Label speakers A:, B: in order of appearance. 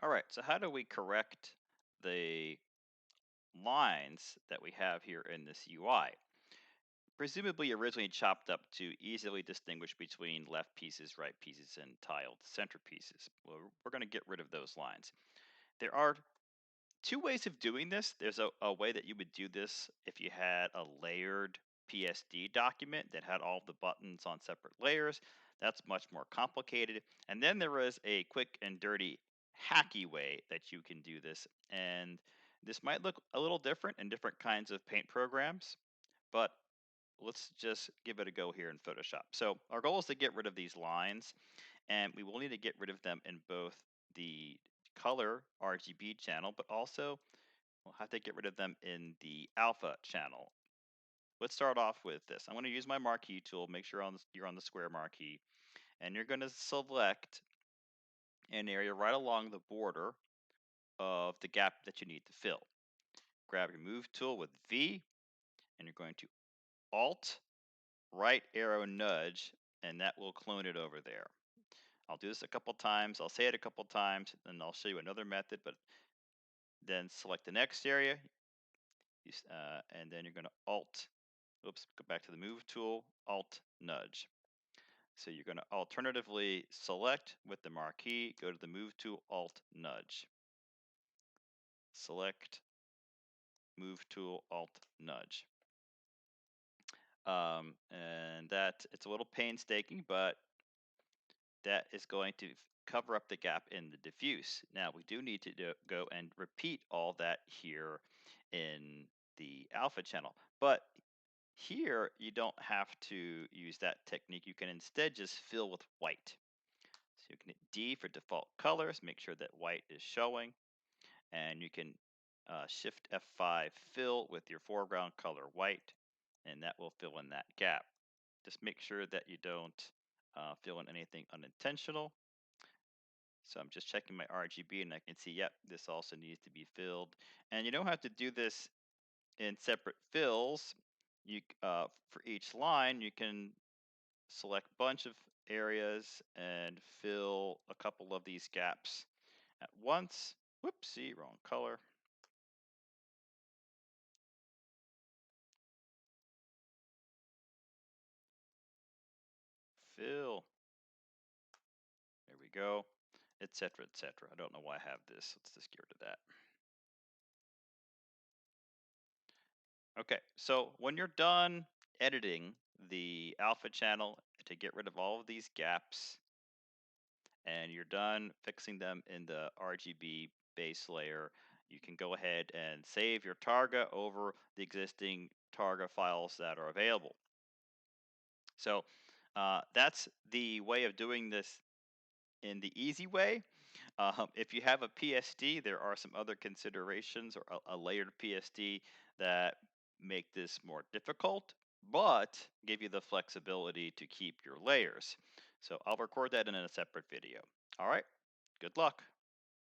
A: All right, so how do we correct the lines that we have here in this UI? Presumably originally chopped up to easily distinguish between left pieces, right pieces, and tiled center pieces. Well, we're going to get rid of those lines. There are two ways of doing this. There's a way that you would do this if you had a layered PSD document that had all the buttons on separate layers. That's much more complicated. And then there is a quick and dirty hacky way that you can do this. And this might look a little different in different kinds of paint programs, but let's just give it a go here in Photoshop. So our goal is to get rid of these lines, and we will need to get rid of them in both the color RGB channel, but also we'll have to get rid of them in the alpha channel. Let's start off with this. I'm going to use my marquee tool. Make sure you're on the square marquee, and you're going to select an area right along the border of the gap that you need to fill. Grab your move tool with V, and you're going to Alt right arrow nudge, and that will clone it over there. I'll do this a couple times. I'll say it a couple times, and I'll show you another method. But then select the next area, and then you're going to Alt. Oops, go back to the Move tool, Alt nudge. So you're going to alternatively select with the marquee, go to the Move tool, Alt nudge. Select, Move tool, Alt nudge. And that it's a little painstaking, but that is going to cover up the gap in the diffuse. Now we do need to go and repeat all that here in the alpha channel, but here you don't have to use that technique. You can instead just fill with white. So you can hit D for default colors, make sure that white is showing, and you can Shift F5 fill with your foreground color white, and that will fill in that gap. Just make sure that you don't fill in anything unintentional. So I'm just checking my RGB and I can see, yep, this also needs to be filled. And you don't have to do this in separate fills. For each line, you can select a bunch of areas and fill a couple of these gaps at once. Whoopsie, wrong color. Fill. There we go, etc., etc. I don't know why I have this. Let's just get rid of that. Okay, so when you're done editing the alpha channel to get rid of all of these gaps, and you're done fixing them in the RGB base layer, you can go ahead and save your Targa over the existing Targa files that are available. So that's the way of doing this in the easy way. If you have a PSD, there are some other considerations or a layered PSD that make this more difficult, but give you the flexibility to keep your layers. So I'll record that in a separate video. All right, good luck.